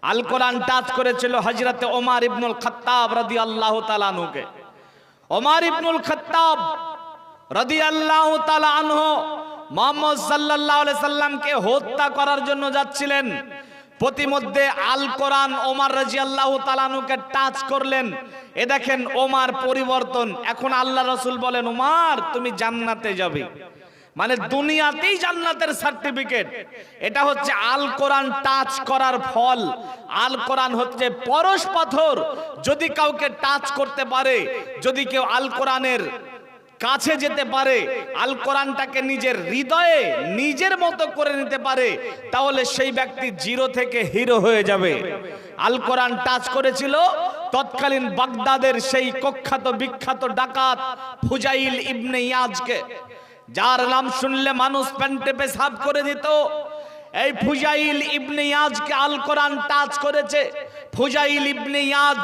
আল কোরআন touch করেছিল হযরতে ওমর ইবনুল খাত্তাব রাদিয়াল্লাহু তাআলা আনহুকে। ওমর ইবনুল খাত্তাব রাদিয়াল্লাহু তাআলা আনহু মুহাম্মদ সাল্লাল্লাহু আলাইহি সাল্লামকে হত্যা করার জন্য যাচ্ছিলেন। প্রতিমধ্যে আল কোরআন ওমর রাদিয়াল্লাহু তাআলা আনহুকে টাচ করলেন। এ দেখেন ওমর পরিবর্তন। এখন আল্লাহ রাসূল বলেন, ওমর তুমি জান্নাতে যাবে, মানে দুনিয়াতেই জান্নাতের সার্টিফিকেট। এটা হচ্ছে আল কোরআন টাচ করার ফল। আল কোরআন হচ্ছে পরশ পাথর। যদি কাউকে টাচ করতে পারে, যদি কেউ আল কোরআনের কাছে যেতে পারে, আল কোরআনটাকে নিজের হৃদয়ে নিজের মতো করে নিতে পারে, তাহলে সেই ব্যক্তি জিরো থেকে হিরো হয়ে যাবে। আল কোরআন টাচ করেছিল তৎকালীন বাগদাদের সেই কুখ্যাত বিখ্যাত ডাকাত ফুজাইল ইবনে ইয়াজকে, যার নাম শুনলে মানুষ প্যান্টে পেশাব করে দিত। এই ফুজাইল ইবনে ইয়াজকে আল কোরআন টাচ করেছে। ফুজাইল ইবনে ইয়াজ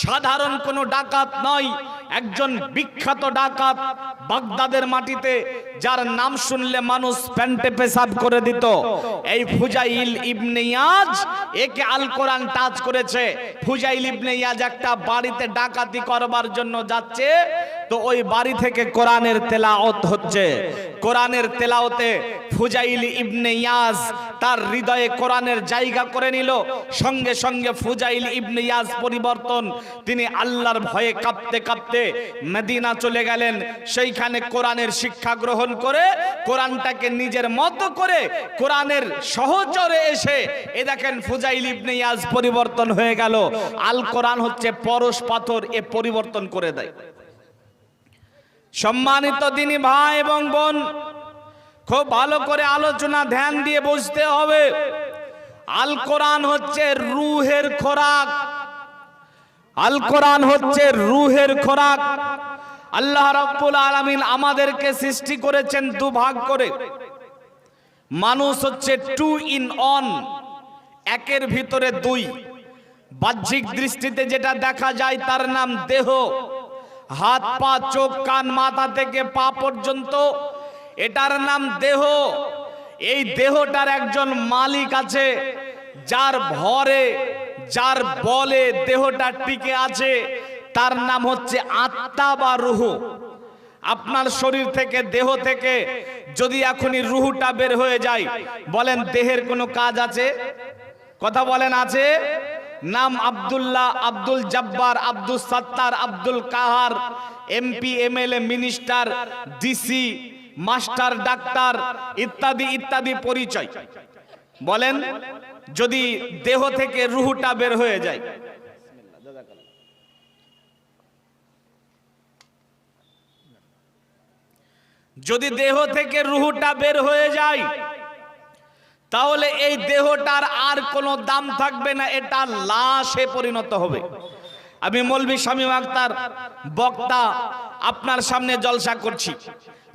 সাধারণ কোনো ডাকাত নয়, একজন বিখ্যাত ডাকাত বাগদাদের মাটিতে, যার নাম শুনলে মানুষ প্যান্টে পেশাব করে দিত। এই ফুজাইল ইবনে ইয়াজ একে আল কোরআন টাচ করেছে। ফুজাইল ইবনে ইয়াজ একটা বাড়িতে ডাকাতি করবার জন্য যাচ্ছে, তো ওই বাড়ি থেকে কোরআনের তেলাওয়াত হচ্ছে। কোরআনের তেলাওয়াতে ফুজাইল ইবনে ইয়াজ তার হৃদয়ে কোরআনের জায়গা করে নিল। সঙ্গে সঙ্গে ফুজাইল ইবনে ইয়াজ পরিবর্তন, তিনি আল্লাহর ভয়ে কাঁপতে কাঁপতে মদিনা চলে গেলেন। সেইখানে কোরআনের শিক্ষা গ্রহণ করে কোরআনটাকে নিজের মতো করে কোরআনের সহচরে এসে এ দেখেন ফুজাইল ইবনে ইয়াজ পরিবর্তন হয়ে গেল। আল কোরআন হচ্ছে পরশ পাথর, এ পরিবর্তন করে দেয়। সম্মানিত দিনী ভাই এবং বোন, খুব ভালো করে আলোচনা ধ্যান দিয়ে বুঝতে হবে। আল কোরআন হচ্ছে রূহের খোরাক। আল কোরআন হচ্ছে রূহের খোরাক। আল্লাহ রাব্বুল আলামিন আমাদেরকে সৃষ্টি করেছেন দুভাগ করে। মানুষ হচ্ছে 2 in 1, একের ভিতরে 2। বাহ্যিক দৃষ্টিতে যেটা দেখা যায় তার নাম দেহ। হাত পা চোখ কান মাথা থেকে পা পর্যন্ত এটার নাম দেহ। এই দেহটার একজন মালিক আছে, যার ভরে যার বলে দেহটা টিকে আছে, তার নাম হচ্ছে আত্মা বা রূহ। আপনার শরীর থেকে দেহ থেকে যদি এখনই রূহটা বের হয়ে যায়, বলেন দেহের কোনো কাজ আছে? কথা বলেন আছে? নাম আব্দুল্লাহ, আব্দুল জব্বার, আব্দুল সত্তার, আব্দুল কাহার, MP MLA minister DC master doctor ইত্যাদি ইত্যাদি পরিচয়। বলেন যদি দেহ থেকে রূহটা বের হয়ে যায়, যদি দেহ থেকে রূহটা বের হয়ে যায়, তাহলে এই দেহটার আর কোনো দাম থাকবে না, এটা লাশে পরিণত হবে। আমি মৌলভী শামীম আখতার বক্তা আপনার সামনে জলসা করছি,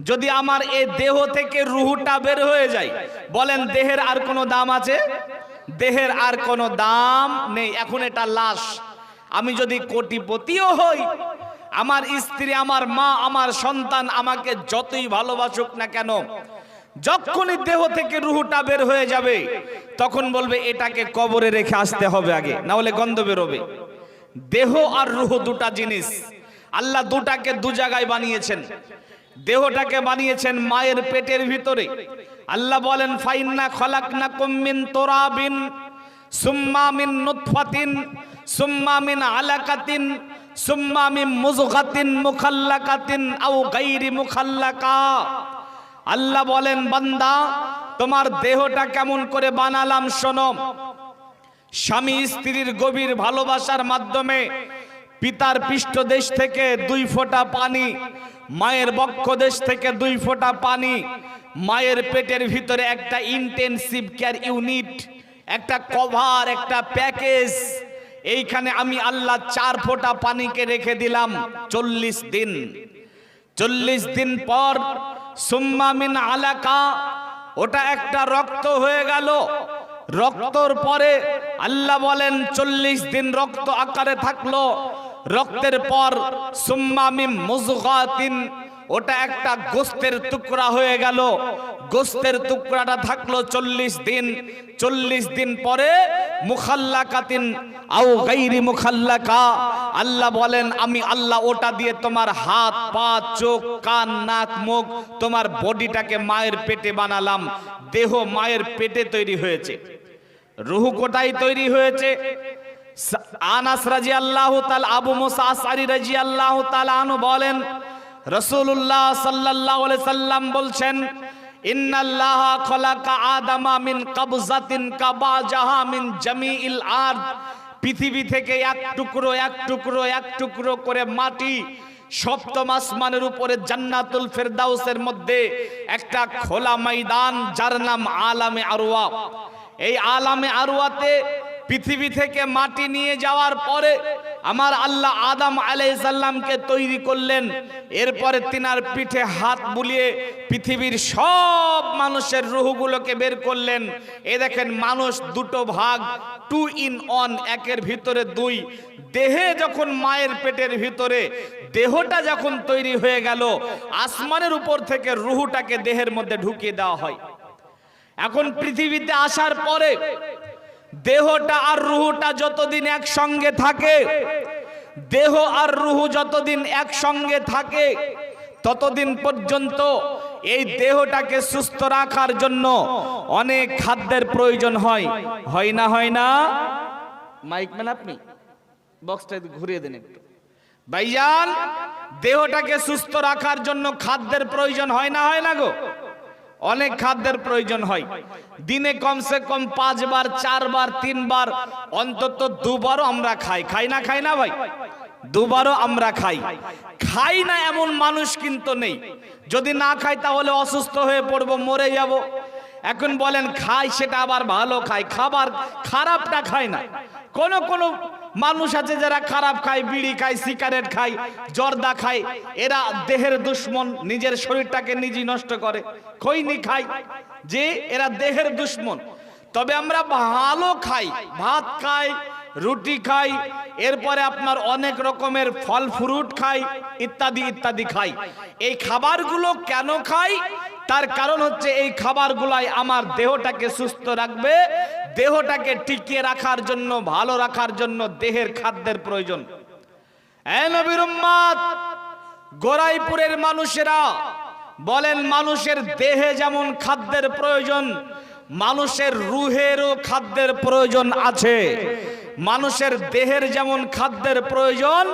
যদি আমার এই দেহ থেকে রূহটা বের হয়ে যায়, বলেন দেহের আর কোনো দাম আছে? দেহের আর কোনো দাম নেই, এখন এটা লাশ। আমি যদি কোটিপতিও হই, আমার স্ত্রী, আমার মা, আমার সন্তান আমাকে যতই ভালোবাসুক না কেন, যখনই দেহ থেকে রূহটা বের হয়ে যাবে, তখন বলবে এটাকে কবরে রেখে আসতে হবে আগে, না হলে গন্ধ বেরোবে। দেহ আর রূহ দুটা জিনিস। আল্লাহ দুটাকে দু জায়গায় বানিয়েছেন। দেহটাকে বানিয়েছেন মায়ের পেটের ভিতরে। আল্লাহ বলেন ফাইন্না খলাকনাকুম মিন তুরাবিন সুম্মা মিন নুতফাতিন সুম্মা মিন আলাকাতিন সুম্মা মিন মুযগাতিন মুখাল্লাকাতিন আও গায়রি মুখাল্লাকা। আল্লাহ বলেন বান্দা, তোমার দেহটা কেমন করে বানালাম শোনো। স্বামী স্ত্রীর গভীর ভালোবাসার মাধ্যমে পিতার পৃষ্ঠদেশ থেকে 2 ফোঁটা পানি, মায়ের বক্ষদেশ থেকে 2 ফোঁটা পানি, মায়ের পেটের ভিতরে একটা ইন্টেনসিভ কেয়ার ইউনিট, একটা কভার, একটা প্যাকেজ। এইখানে আমি আল্লাহ 4 ফোঁটা পানিকে রেখে দিলাম 40 দিন। 40 দিন পর সুম্মা মিন আলাকা, ওটা একটা রক্ত হয়ে গেল। রক্তর পরে আল্লাহ বলেন 40 দিন রক্ত আকারে থাকলো। রক্তের পর সুম্মা মিন মুযগাতিন, ওটা একটা গোস্তের টুকরা হয়ে গেল। গোস্তের টুকরাটা থাকলো 40 দিন। 40 দিন পরে মুখাল্লাকাতিন আও গায়রি মুখাল্লাকা, আল্লাহ বলেন আমি আল্লাহ ওটা দিয়ে তোমার হাত পা চোখ কান নাক মুখ তোমার বডিটাকে মায়ের পেটে বানালাম। দেহ মায়ের পেটে তৈরি হয়েছে, রূহ কোটাই তৈরি হয়েছে। আনাস রাদিয়াল্লাহু তাআলা, আবু মুসা আশআরী রাদিয়াল্লাহু তাআলা আনহু বলেন রাসূলুল্লাহ সাল্লাল্লাহু আলাইহি সাল্লাম বলছেন ইন্নাল্লাহা খালাকা আদামা মিন কাবজাতিন কাবাজাহা মিন জামিইল আরদ, পৃথিবী থেকে এক টুকরো এক টুকরো এক টুকরো করে মাটি সপ্তম আসমানের উপরে জান্নাতুল ফেরদাউসের মধ্যে একটা খোলা ময়দান, যার নাম আলামে আরওয়া। এই আলামে আরওয়াতে পৃথিবী থেকে মাটি নিয়ে যাওয়ার পরে আমার আল্লাহ আদম আলাইহিস সালামকে তৈরি করলেন। এরপরে তিনার পিঠে হাত বুলিয়ে পৃথিবীর সব মানুষের রূহগুলোকে বের করলেন। এই দেখেন মানুষ দুটো ভাগ, 2 in 1, একের ভিতরে 2। দেহে যখন মায়ের পেটের ভিতরে দেহটা যখন তৈরি হয়ে গেল, আসমানের উপর থেকে রূহটাকে দেহের মধ্যে ঢুকিয়ে দেওয়া হয়। এখন পৃথিবীতে আসার পরে দেহটা আর রূহটা যতদিন একসঙ্গে থাকে, দেহ আর রূহ যতদিন একসঙ্গে থাকে ততদিন পর্যন্ত এই দেহটাকে সুস্থ রাখার জন্য অনেক খাদ্যের প্রয়োজন হয়। হয় না? হয় না? মাইক ম্যান আপনি বক্সটা ঘুরিয়ে দেন একটু। ভাইজান, দেহটাকে সুস্থ রাখার জন্য খাদ্যের প্রয়োজন হয় না? হয় না গো? অনেক খাদ্যের প্রয়োজন হয়। দিনে কমসে কম 5 বার 4 বার 3 বার অন্তত 2 বারও আমরা খাই। খাই না? খাই না ভাই? 2 বারও আমরা খাই। খাই না এমন মানুষ কিন্তু নেই। যদি না খাই তাহলে অসুস্থ হয়ে পড়বো, মরে যাব। এখন বলেন খাই, সেটা আবার ভালো খাই, খাবার খারাপটা খায় না। কোন মানুষ আছে যারা খারাপ খায়, বিড়ি খায়, সিগারেট খায়, জর্দা খায়, এরা দেহের দুশ্মন, নিজের শরীরটাকে নিজেই নষ্ট করে। খৈনি খায়, যে এরা দেহের দুশ্মন। তবে আমরা ভালো খাই, ভাত খাই, রুটি খাই, এরপরে আপনার অনেক রকমের ফল ফ্রুট খাই, ইত্যাদি ইত্যাদি খাই। এই খাবারগুলো কেন খাই? তার কারণ হচ্ছে এই খাবারগুলাই আমার দেহটাকে সুস্থ রাখবে। দেহটাকে টিকিয়ে রাখার জন্য, ভালো রাখার জন্য দেহের খাদ্যের প্রয়োজন। এই নবীর উম্মত, গোরাইপুরের মানুষেরা বলেন মানুষের দেহে যেমন খাদ্যের প্রয়োজন, মানুষের রুহেরও খাদ্যের প্রয়োজন আছে। মানুষের দেহের যেমন খাদ্যের প্রয়োজন,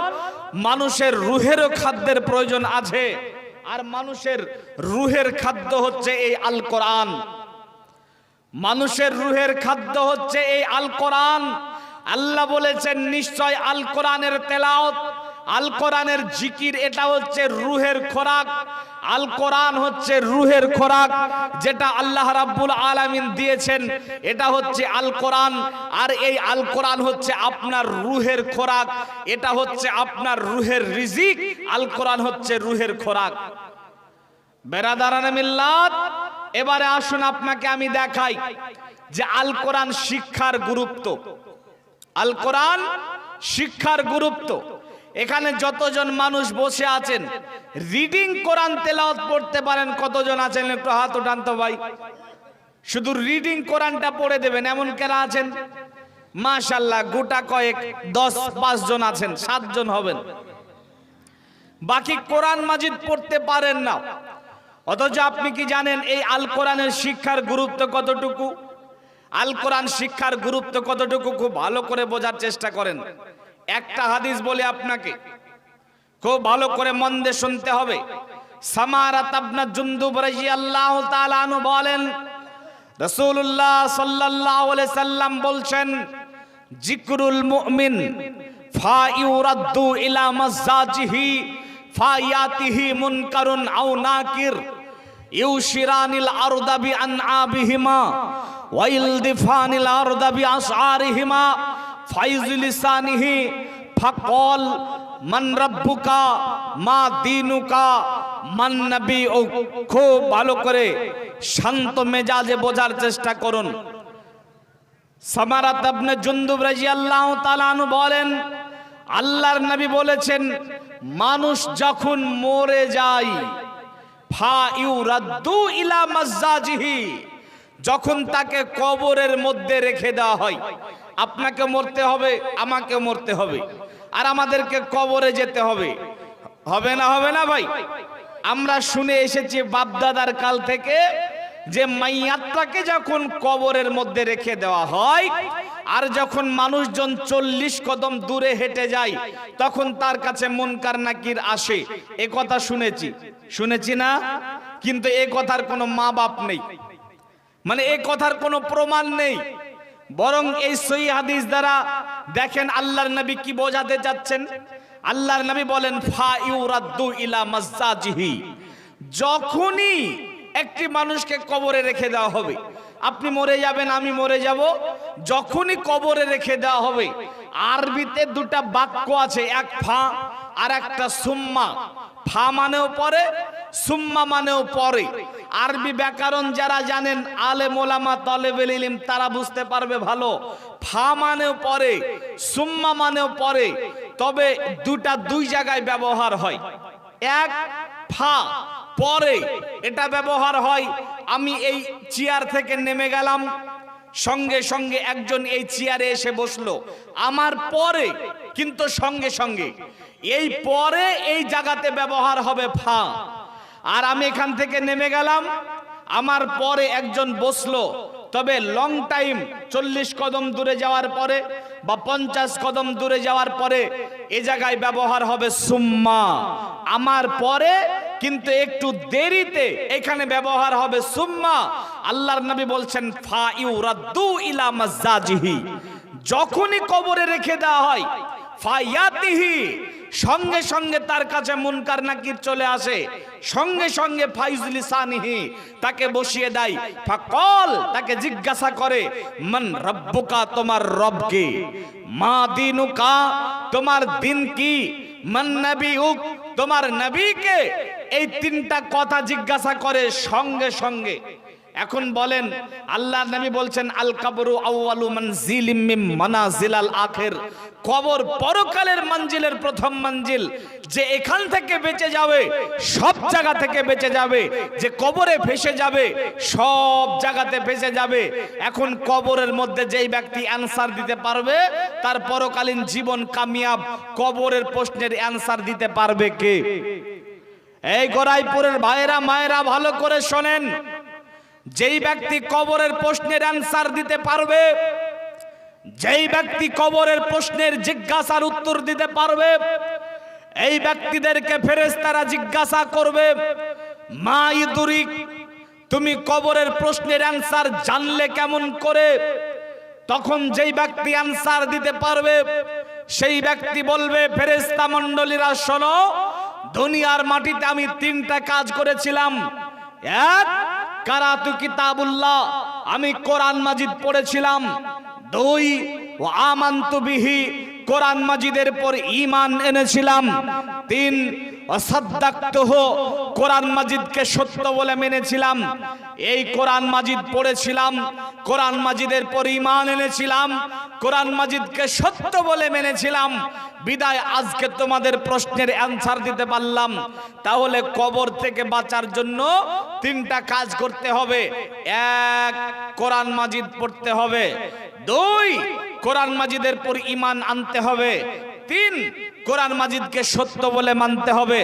মানুষের রুহেরও খাদ্যের প্রয়োজন আছে। আর মানুষের রুহের খাদ্য হচ্ছে এই আল কোরআন। মানুষের রুহের খাদ্য হচ্ছে এই আল কোরআন। আল্লাহ বলেছেন নিশ্চয় আল কোরআনের তেলাওয়াত, আল কোরআনের জিকির, এটা হচ্ছে রুহের খোরাক। আল কোরআন হচ্ছে রুহের খোরাক, যেটা আল্লাহ রাব্বুল আলামিন দিয়েছেন, এটা হচ্ছে আল কোরআন। আর এই আল কোরআন হচ্ছে আপনার রুহের খোরাক, এটা হচ্ছে আপনার রুহের রিজিক। আল কোরআন হচ্ছে রুহের খোরাক। বেরাদারানে মিল্লাত, এবারে আসুন আপনাকে আমি দেখাই যে আল কোরআন শিক্ষার গুরুত্ব। আল কোরআন শিক্ষার গুরুত্ব। এখানে যতজন মানুষ বসে আছেন রিডিং কোরআন তেলাওয়াত পড়তে পারেন, কতজন আছেন একটু হাত উঠান তো ভাই। শুধু রিডিং কোরআনটা পড়ে দেবেন এমন কেরা আছেন? মাশাআল্লাহ, গোটা কয়েক 10-5 জন আছেন, 7 জন হবেন। বাকি কোরআন মাজিদ পড়তে পারেন না। অথচ আপনি কি জানেন এই আল কোরআনের শিক্ষার গুরুত্ব কতটুকু? আল কোরআন শিক্ষার গুরুত্ব কতটুকু খুব ভালো করে বোঝার চেষ্টা করেন। একটা হাদিস বলে আপনাকে, খুব ভালো করে মন দিয়ে শুনতে হবে। সামারাত ইবনে জুনদুব রাদিয়াল্লাহু তাআলা আনহু বলেন রাসূলুল্লাহ সাল্লাল্লাহু আলাইহি সাল্লাম বলছেন, জিকরুল মুমিন ফায়ুরাদ্দু ইলা মাযাজিহি ফায়াতিহি মুনকারুন আও নাকির ইউশিরানিল আরদা বিআনআবিহিমা ওয়াইলদিফানিল আরদা বিআসআরিহিমা ফাইজলিসানিহি ফাকল মান রাব্বুকা মা দীনুকা মান নবীউ। খুব ভালো করে শান্ত মেজাজে বোঝার চেষ্টা করুন। সামারাত ইবনে জুনদুব রাদিয়াল্লাহু তাআলা আনহু বলেন আল্লাহর নবী বলেছেন, মানুষ যখন মরে যায় ফা ইউরাদ্দু ইলা মাজ্জাজিহি, যখন তাকে কবরের মধ্যে রেখে দেওয়া হয়। আপনাকে মরতে হবে, আমাকে মরতে হবে, আর আমাদেরকে কবরে যেতে হবে, হবে না? হবে না ভাই? আমরা শুনে এসেছি বাপদাদার কাল থেকে যে মাইয়াতটাকে যখন কবরের মধ্যে রেখে দেওয়া হয় আর যখন মানুষজন 40 কদম দূরে হেঁটে যায় তখন তার কাছে মুনকার নাকির আসে। এ কথা শুনেছি না? কিন্তু এ কথার কোনো মা বাপ নেই, মানে এ কথার কোনো প্রমাণ নেই। বরং এই সহিহ হাদিস দ্বারা দেখেন আল্লাহর নবী কি বোঝাতে যাচ্ছেন। আল্লাহর নবী বলেন ফা ইউরাদ্দু ইলা মাজ্জাজিহি, যখনই একটি মানুষকে কবরে রেখে দেওয়া হবে, আপনি মরে যাবেন, আমি মরে যাব, যখনই কবরে রেখে দেওয়া হবে, আরবিতে দুটা বাক্য আছে, এক ফা আর একটা সুম্মা। ফা মানেও পরে, সুম্মা মানেও পরে। আরবি ব্যাকরণ যারা জানেন, আলেম ওলামা তালেবুল ইলম, তারা বুঝতে পারবে ভালো। ফা মানেও পরে, সুম্মা মানেও পরে, তবে দুটা দুই জায়গায় ব্যবহার হয়। এক ফা পরে এটা ব্যবহার হয়, আমি এই চেয়ার থেকে নেমে গেলাম, সঙ্গে সঙ্গে একজন এই চেয়ারে এসে বসলো আমার পরে, কিন্তু সঙ্গে সঙ্গে এই পরে এই জায়গাতে ব্যবহার হবে ফা। আর আমি এখান থেকে নেমে গেলাম, আমার পরে একজন বসলো, তবে লং টাইম 40 কদম দূরে যাওয়ার পরে বা 50 কদম দূরে যাওয়ার পরে এই জায়গায় ব্যবহার হবে সুম্মা। আমার পরে কিন্তু একটু দেরিতে এখানে ব্যবহার হবে সুম্মা। আল্লাহর নবী বলছেন ফা ইউরাদ্দু ইলা মাজ্জাজিহি, যখনই কবরে রেখে দেওয়া হয় ফায়াতিহি, সঙ্গে সঙ্গে তার কাছে মুনকার নাকির চলে আসে, সঙ্গে সঙ্গে ফাইজুল লিসানিহি, তাকে বসিয়ে দেয়। ফাকল, তাকে জিজ্ঞাসা করে মান রব্বুকা, তোমার রব কে, মা দিনুকা, তোমার দিন কি, মান নবিউক, তোমার নবী কে। এই তিনটা কথা জিজ্ঞাসা করে সঙ্গে সঙ্গে। এখন বলেন, আল্লাহ নবী বলছেন আল কবরু আউয়ালু মানজিলিম মিন মানাজিলাল আখির, কবর পরকালের মঞ্জিলের প্রথম মঞ্জিল। যে এখান থেকে বেঁচে যাবে সব জায়গা থেকে বেঁচে যাবে, যে কবরে ফেসে যাবে সব জায়গাতে ফেসে যাবে। এখন কবরের মধ্যে যেই ব্যক্তি অ্যানসার দিতে পারবে তার পরকালীন জীবন কামিয়াব। কবরের প্রশ্নের অ্যানসার দিতে পারবে কে? এই গরাইপুরের ভাইরা মায়েরা ভালো করে শোনেন, যেই ব্যক্তি কবরের প্রশ্নের অ্যানসার দিতে পারবে, যেই ব্যক্তি কবরের প্রশ্নের জিজ্ঞাসার উত্তর দিতে পারবে, এই ব্যক্তিদেরকে ফেরেশতারা জিজ্ঞাসা করবে মা ইদুরিক, তুমি কবরের প্রশ্নের অ্যানসার জানলে কেমন করে? তখন যেই ব্যক্তি অ্যানসার দিতে পারবে সেই ব্যক্তি বলবে ফেরেশতা মণ্ডলীরা শোনো, দুনিয়ার মাটিতে আমি 3টা কাজ করেছিলাম। এক, কারাতু কিতাবুল্লাহ, আমি কোরআন মাজিদ পড়েছিলাম। 2, ও আমান্তু বিহি, কোরআন মাজিদের পর ঈমান এনেছিলাম। 3, ওয়াসাদদাকতুহু, কোরআন মাজিদকে সত্য বলে মেনেছিলাম। এই কোরআন মাজিদ পড়েছিলাম, কোরআন মাজিদের পর ঈমান এনেছিলাম, কোরআন মাজিদকে সত্য বলে মেনেছিলাম, বিদায় আজকে তোমাদের প্রশ্নের অ্যানসার দিতে পারলাম। তাহলে কবর থেকে বাঁচার জন্য 3টা কাজ করতে হবে। 1, কোরআন মাজিদ পড়তে হবে। 2, কোরআন মাজিদের পর ঈমান আনতে হবে। 3, কোরআন মাজিদকে সত্য বলে মানতে হবে।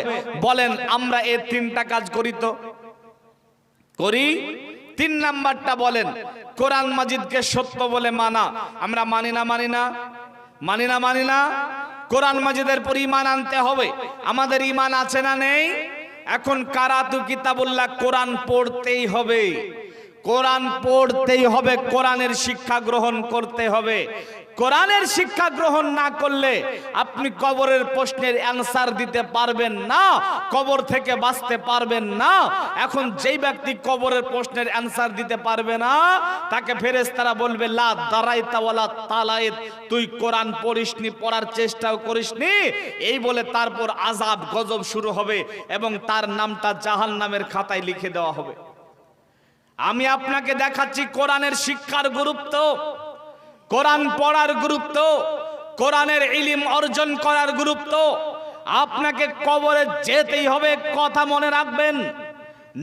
বলেন আমরা এই 3টা কাজ করি তো? করি। 3 নাম্বারটা বলেন, কোরআন মাজিদকে সত্য বলে মানা। আমরা মানি না? মানি না? মানি না? মানি না? কোরআন মাজিদের পর ঈমান আনতে হবে। আমাদের ঈমান আছে না নেই? এখন কারাতু কিতাবুল্লাহ, কোরআন পড়তেই হবে, কোরআন পড়তেই হবে, কোরআনের শিক্ষা গ্রহণ করতে হবে। কোরআনের শিক্ষা গ্রহণ না করলে আপনি কবরের প্রশ্নের অ্যানসার দিতে পারবেন না, কবর থেকে বাঁচতে পারবেন না। এখন যেই ব্যক্তি কবরের প্রশ্নের অ্যানসার দিতে পারবে না তাকে ফেরেশতারা বলবে লা দারাইতা ওয়ালা তালাইত, তুই কোরআন পড়িসনি, পড়ার চেষ্টাও করিসনি, এই বলে তারপর আযাব গজব শুরু হবে এবং তার নামটা জাহান্নামের খাতায় লিখে দেওয়া হবে। আমি আপনাকে দেখাচ্ছি কোরআনের শিক্ষার গুরুত্ব, কোরআন পড়ার গুরুত্ব, কোরআনের ইলম অর্জন করার গুরুত্ব। আপনাকে কবরে যেতেই হবে, কথা মনে রাখবেন।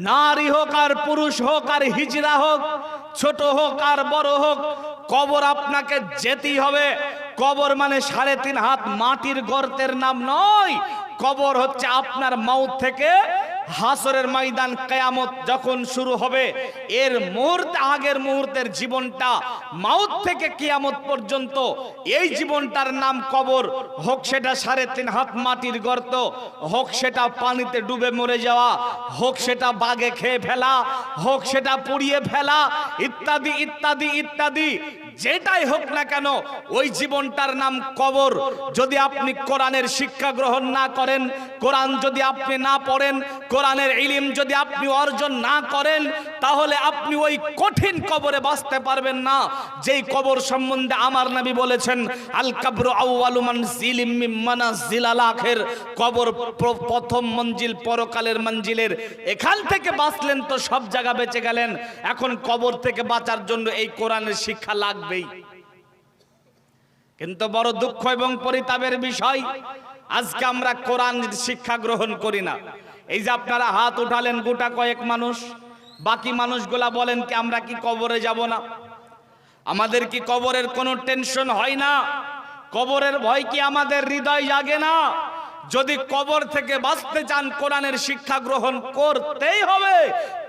নারী হোক আর পুরুষ হোক আর হিজড়া হোক, ছোট হোক আর বড় হোক, কবর আপনাকে যেতেই হবে। কবর মানে 3.5 হাত মাটির গর্তের নাম নয়। কবর হচ্ছে আপনার মউত থেকে হাসরের ময়দান, কিয়ামত যখন শুরু হবে এর মুহূর্তে, আগের মুহূর্তের জীবনটা, মউত থেকে কিয়ামত পর্যন্ত এই জীবনটার নাম কবর। হোক সেটা 3.5 হাত মাটির গর্ত, হোক সেটা পানিতে ডুবে মরে যাওয়া, হোক সেটা বাঘে খেয়ে ফেলা, হোক সেটা পুড়িয়ে ফেলা, ইত্যাদি ইত্যাদি ইত্যাদি, যেটাই হোক না কেন ওই জীবনটার নাম কবর। যদি আপনি কোরআনের শিক্ষা গ্রহণ না করেন, কোরআন যদি আপনি না পড়েন, কোরআনের ইলম যদি আপনি অর্জন না করেন, তাহলে আপনি ওই কঠিন কবরে বাঁচতে পারবেন না। যেই কবর সম্বন্ধে আমার নবী বলেছেন, আল কবরু আউয়ালু মানজিলিম মিন মানাজিলিল আখির, কবর প্রথম মঞ্জিল পরকালের মঞ্জিলের। এখান থেকে বাঁচলেন তো সব জায়গা বেঁচে গেলেন। এখন কবর থেকে বাঁচার জন্য এই কোরআনের শিক্ষা লাগবেই। কিন্তু বড় দুঃখ এবং পরিতাপের বিষয়, আজকে আমরা কোরআন শিক্ষা গ্রহণ করি না। এই যে আপনারা হাত উঠালেন গোটা কয়েক মানুষ, বাকি মানুষগুলা বলেন কি আমরা কি কবরে যাব না? আমাদের কি কবরের কোনো টেনশন হয় না? কবরের ভয় কি আমাদের হৃদয় জাগে না? যদি কবর থেকে বাঁচতে চান, কোরআনের শিক্ষা গ্রহণ করতেই হবে,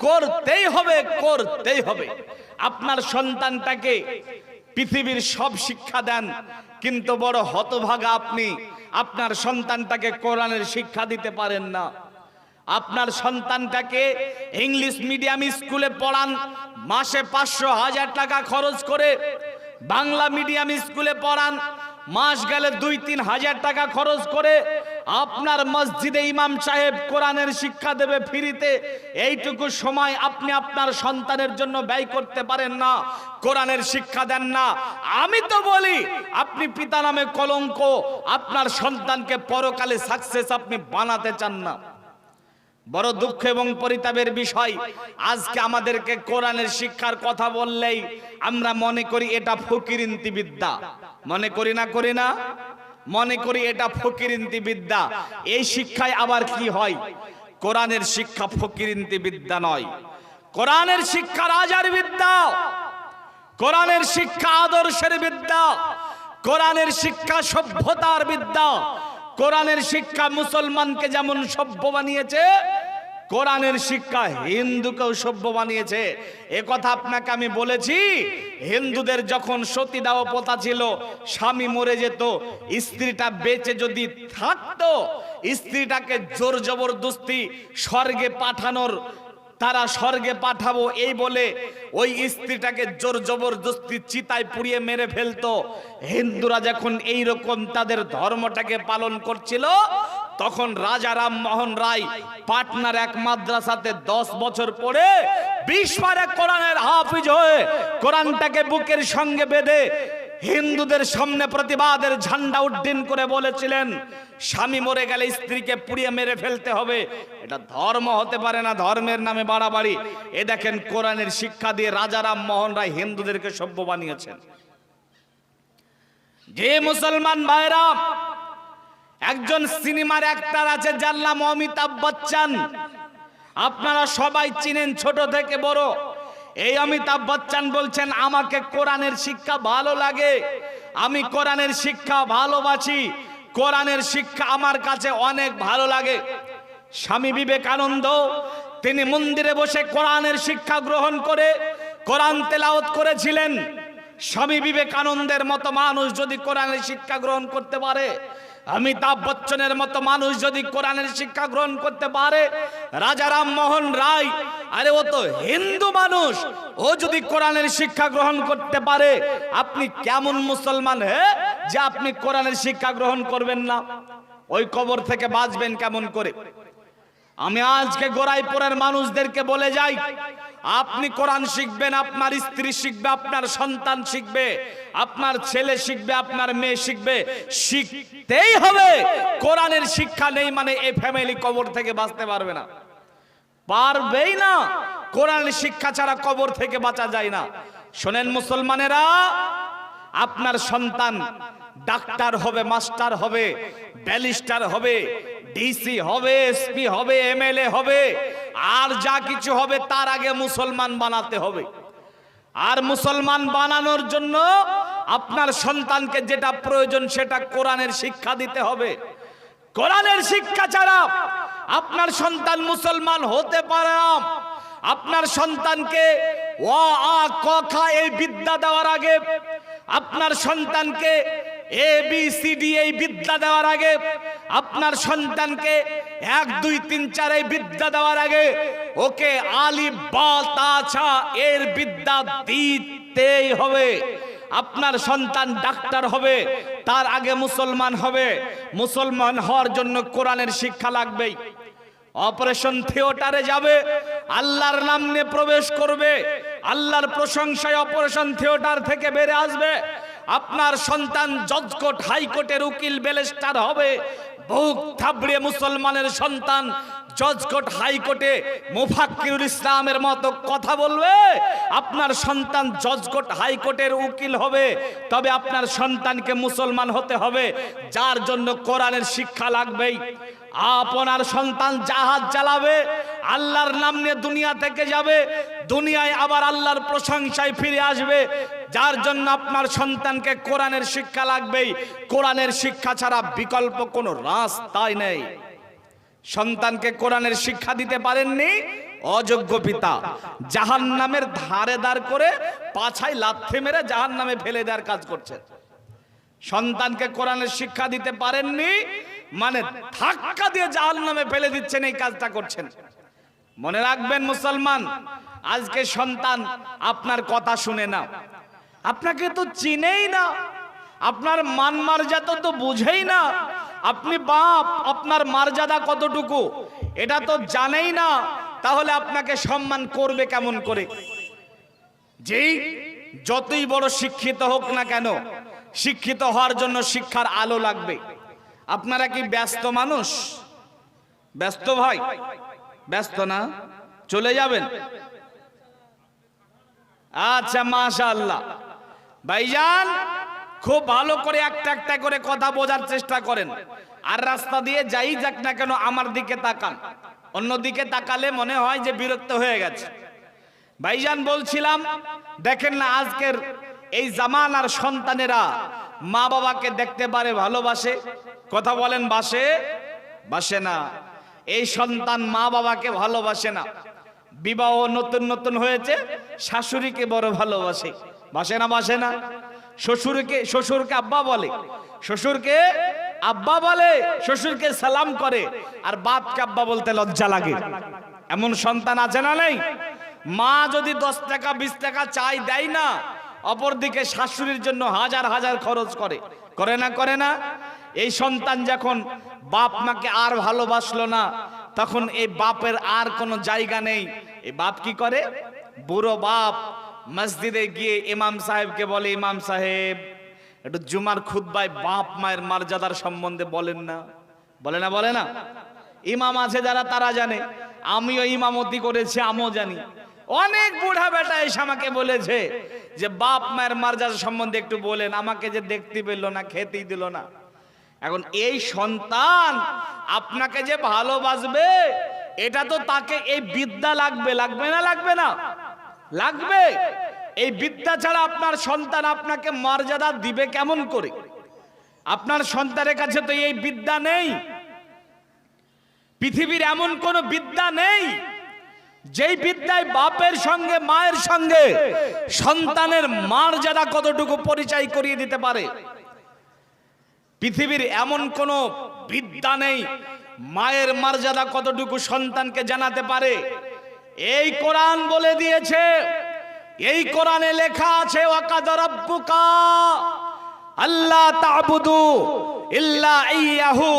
করতেই হবে, করতেই হবে। আপনার সন্তানটাকে পৃথিবীর সব শিক্ষা দেন, কিন্তু বড় হতভাগা আপনি আপনার সন্তানটাকে কোরআনের শিক্ষা দিতে পারেন না। আপনার সন্তানটাকে ইংলিশ মিডিয়াম স্কুলে পড়ান, মাসে 500-1000 টাকা খরচ করে। বাংলা মিডিয়াম স্কুলে পড়ান, মাস গেলে 2-3 হাজার টাকা খরচ করে। আপনার মসজিদে ইমাম সাহেব কোরআনের শিক্ষা দেবে ফ্রিতে, এইটুকু সময় আপনি আপনার সন্তানের জন্য ব্যয় করতে পারেন না, কোরআনের শিক্ষা দেন না। আমি তো বলি আপনি পিতা নামে কলঙ্ক, আপনার সন্তানকে পরকালে সাকসেস আপনি বানাতে চান না। বড় দুঃখ এবং পরিতাপের বিষয়, আজকে আমাদেরকে কোরআনের শিক্ষার কথা বললেই আমরা মনে করি এটা ফকিরিন্তি বিদ্যা। মনে করি না? করি না? মনে করি এটা ফকিরিন্তি বিদ্যা। এই শিক্ষায় আবার কি হয়? কোরআনের শিক্ষা ফকিরিন্তি বিদ্যা নয়, কোরআনের শিক্ষা রাজার বিদ্যা, কোরআনের শিক্ষা আদর্শের বিদ্যা, কোরআনের শিক্ষা সভ্যতার বিদ্যা। কোরআনের শিক্ষা মুসলমানকে যেমন সভ্য বানিয়েছে, কোরআনের শিক্ষা হিন্দুকেও সভ্য বানিয়েছে। এ কথা আপনাকে আমি বলেছি। হিন্দুদের যখন সতীদাহ প্রথা ছিল, স্বামী মরে যেত, স্ত্রীটা বেঁচে যদি থাকতো, স্ত্রীটাকে জোর জবরদস্তি স্বর্গে পাঠানোর, তারা স্বর্গে পাঠাবো এই বলে ওই স্ত্রীটাকে জোর জবরদস্তি চিতায় পুড়িয়ে মেরে ফেলতো। হিন্দুরা যখন এই রকম তাদের ধর্মটাকে পালন করছিল, তখন রাজা রামমোহন রায় পাটনার এক মাদ্রাসাতে 10 বছর পড়ে 20 পারে কোরআনের হাফিজ হয়ে কোরআনটাকে বুকের সঙ্গে বেঁধে হিন্দুদের সামনে প্রতিবাদের ঝান্ডা উড্ডীন করে বলেছিলেন, স্বামী মরে গেলে স্ত্রীকে পুড়িয়ে মেরে ফেলতে হবে। এটা ধর্ম হতে পারে না, ধর্মের নামে বাড়াবাড়ি। এ দেখেন কোরআনের শিক্ষা দিয়ে রাজা রামমোহন রায় হিন্দুদেরকে সভ্য বানিয়েছেন। যে মুসলমান ভাইরা, একজন সিনেমার অ্যাক্টর আছে যার নাম অমিতাভ বচ্চন, আপনারা সবাই চিনেন ছোট থেকে বড়। এই অমিতাভ বচ্চন বলছেন, আমাকে কোরআনের শিক্ষা ভালো লাগে, আমি কোরআনের শিক্ষা ভালোবাসি, কোরআনের শিক্ষা আমার কাছে অনেক ভালো লাগে। স্বামী বিবেকানন্দ তিনি মন্দিরে বসে কোরআনের শিক্ষা গ্রহণ করে কোরআন তেলাওয়াত করেছিলেন। স্বামী বিবেকানন্দের মতো মানুষ যদি কোরআনের শিক্ষা গ্রহণ করতে পারে, অমিতাভ বচ্চনের মতো মানুষ যদি কোরআনের শিক্ষা গ্রহণ করতে পারে, রাজা রামমোহন রায়, আরে ও তো হিন্দু মানুষ, ও যদি কোরআনের শিক্ষা গ্রহণ করতে পারে, আপনি কেমন মুসলমান যে আপনি কোরআনের শিক্ষা গ্রহণ করবেন না? ওই কবর থেকে বাঁচবেন কেমন করে? আমি আজকে গোরাইপুরের মানুষদেরকে বলে যাই, আপনি কোরআন শিখবেন, আপনার স্ত্রী শিখবে, আপনার সন্তান শিখবে, আপনার ছেলে শিখবে, আপনার মেয়ে শিখবে, শিখতেই হবে। কোরআনের শিক্ষা নেই মানে এই ফ্যামিলি কবর থেকে বাঁচতে পারবে না, পারবেই না। কোরআনের শিক্ষা ছাড়া কবর থেকে বাঁচা যায় না। শোনেন মুসলমানেরা, আপনার সন্তান ডাক্তার হবে, মাস্টার হবে, ব্যারিস্টার হবে, ডিসি হবে, এসপি হবে, এমএলএ হবে, আর যা কিছু হবে তার আগে মুসলমান বানাতে হবে। আর মুসলমান বানানোর জন্য আপনার সন্তানকে যেটা প্রয়োজন সেটা কোরআনের শিক্ষা দিতে হবে। কোরআনের শিক্ষা ছাড়া আপনার সন্তান মুসলমান হতে পারে না। আপনার সন্তানকে অ আ ক খ এই বিদ্যা দেওয়ার আগে, আপনার সন্তানকে এ বি সি ডি এই বিদ্যা দেওয়ার আগে, আপনার সন্তানকে 1 2 3 4 এই বিদ্যা দেওয়ার আগে ওকে আলিফ বা তা ছা এর বিদ্যা দিতেই হবে। আপনার সন্তান ডাক্তার হবে, তার আগে মুসলমান হবে। মুসলমান হওয়ার জন্য কোরআনের শিক্ষা লাগবেই। অপারেশন থিয়েটারে যাবে, আল্লাহর নাম নিয়ে প্রবেশ করবে, আল্লাহর প্রশংসায় অপারেশন থিয়েটার থেকে বেরিয়ে আসবে। আপনার সন্তান জজ কোর্ট, হাইকোর্টের উকিল, ব্যারিস্টার হবে। বুক থাবড়িয়ে মুসলমানের সন্তান জজ কোর্ট, হাইকোর্টে মুফাক্কিরুল ইসলামের মতো কথা বলবে। আপনার সন্তান জজ কোর্ট, হাইকোর্টের উকিল হবে। তবে আপনার সন্তানকে মুসলমান হতে হবে, যার জন্য কোরআনের শিক্ষা লাগবেই। আপনার সন্তান জাহাজ চালাবে, আল্লাহর নাম নিয়ে দুনিয়া থেকে যাবে, দুনিয়ায় আবার আল্লাহর প্রশংসায় ফিরে আসবে, যার জন্য আপনার সন্তানকে কোরআনের শিক্ষা লাগবেই। কোরআনের শিক্ষা ছাড়া বিকল্প কোনো রাস্তাই নেই। সন্তানকে কোরআনের শিক্ষা দিতে পারেননি, অযোগ্য পিতা। জাহান্নামের ধারে দাঁড় করে পাছায় লাথি মেরে জাহান্নামে ফেলে দেওয়ার কাজ করছেন। সন্তানকে কোরআনের শিক্ষা দিতে পারেননি মানে ধাক্কা দিয়ে জাহান্নামে ফেলে দিচ্ছেন, এই কাজটা করছেন। মনে রাখবেন মুসলমান, আজকে সন্তান আপনার কথা শুনে না, আপনাকে তো চিনেই না, আপনার মান মর্যাদা তো বুঝেই না। আপনি বাপ, আপনার মর্যাদা কতটুকু এটা তো জানেই না, তাহলে আপনাকে সম্মান করবে কেমন করে? যেই যতই বড় শিক্ষিত হোক না কেন, শিক্ষিত হওয়ার জন্য শিক্ষার আলো লাগবে। আপনারা কি ব্যস্ত মানুষ? ব্যস্ত ভাই? ব্যস্ত না? চলে যাবেন? আচ্ছা, মাশাআল্লাহ। ভাইজান, খুব ভালো করে একটা একটা করে কথা বোঝার চেষ্টা করেন। আর রাস্তা দিয়ে যাই যাক না কেন আমার দিকে তাকান, অন্যদিকে তাকালে মনে হয় যে বিরক্ত হয়ে গেছে। ভাইজান বলছিলাম, দেখেন না আজকের এই জামানার সন্তানেরা মা বাবাকে দেখতে পারে ভালোবাসে, কথা বলেন, বাসে? বাসে না। এই সন্তান মা বাবাকে ভালোবাসে না। বিবাহ নতুন নতুন হয়েছে, শাশুড়িকে বড় ভালোবাসে, বাসে না? বাসে না। শ্বশুরকে আব্বা বলে, শ্বশুরকে আব্বা বলে, শ্বশুরকে সালাম করে, আর বাপকে আব্বা বলতে লজ্জা লাগে। এমন সন্তান আছে না নেই? মা যদি 10 টাকা 20 টাকা চাই দেয় না, অপরদিকে শাশুড়ির জন্য হাজার হাজার খরচ করে, করে না? করে না? এই সন্তান যখন বাপ মাকে আর ভালোবাসলো না, তখন এই বাপের আর কোনো জায়গা নেই। এই বাপ কি করে? বুড়ো বাপ মসজিদে গিয়ে ইমাম সাহেবকে বলে, ইমাম সাহেব একটু জুমার খুতবায় বাপ মায়ের মর্যাদার সম্বন্ধে বলেন না। বলে না? বলে না? ইমাম আছে যারা, তারা জানে। আমিও ইমামতি করেছি, আমিও জানি। অনেক বুড়া বেটা এসে আমাকে বলেছে যে বাপ মায়ের মর্যাদা সম্বন্ধে একটু বলেন, আমাকে যে দেখতে পেল না, খেতেই দিল না। এখন এই সন্তান আপনাকে যে ভালোবাসবে, এটা তো তাকে এই বিদ্যা লাগবে, লাগবে না? লাগবে না? লাগবে। এই বিদ্যা ছাড়া আপনার সন্তান আপনাকে মর্যাদা দিবে কেমন করে? আপনার সন্তানের কাছে তো এই বিদ্যা নেই। পৃথিবীর এমন কোন বিদ্যা নেই যেই বিদ্যায় বাপের সঙ্গে মায়ের সঙ্গে সন্তানের মর্যাদা কতটুকু পরিচয় করিয়ে দিতে পারে। পৃথিবীর এমন কোন বিদ্যা নেই মায়ের মর্যাদা কতটুকু সন্তানকে জানাতে পারে। এই কোরআন বলে দিয়েছে, এই কোরআনে লেখা আছে, ওয়াকাদা রাব্বুকা আল্লা তা'বুদু ইল্লা ইয়্যাহু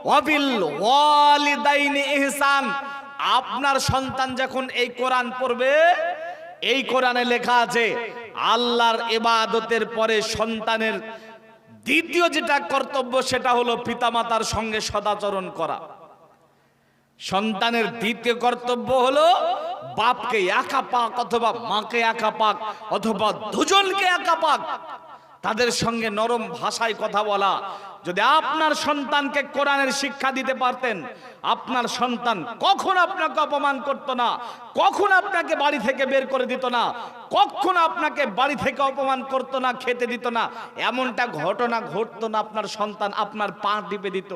ওয়া বিল ওয়ালিদাইনি ইহসান। আপনার সন্তান যখন এই কোরআন পড়বে, এই কোরআনে লেখা আছে আল্লাহর ইবাদতের পরে সন্তানের দ্বিতীয় যেটা কর্তব্য সেটা হলো পিতামাতার সঙ্গে সদাচরণ করা। সন্তানের দ্বিতীয় কর্তব্য হলো বাপকে একা পাক অথবা মাকে একা পাক অথবা দুজনকে একা পাক। তাদের সঙ্গে নরম ভাষায় কথা বলা। যদি আপনার সন্তানকে কোরআনের শিক্ষা দিতে পারতেন, আপনার সন্তান কখন আপনাকে অপমান করত না, কখন আপনাকে বাড়ি থেকে বের করে দিত না, কখন আপনাকে বাড়ি থেকে অপমান করত না, খেতে দিত না, এমনটা ঘটনা ঘটতো না। আপনার সন্তান আপনার পা টিপে দিত।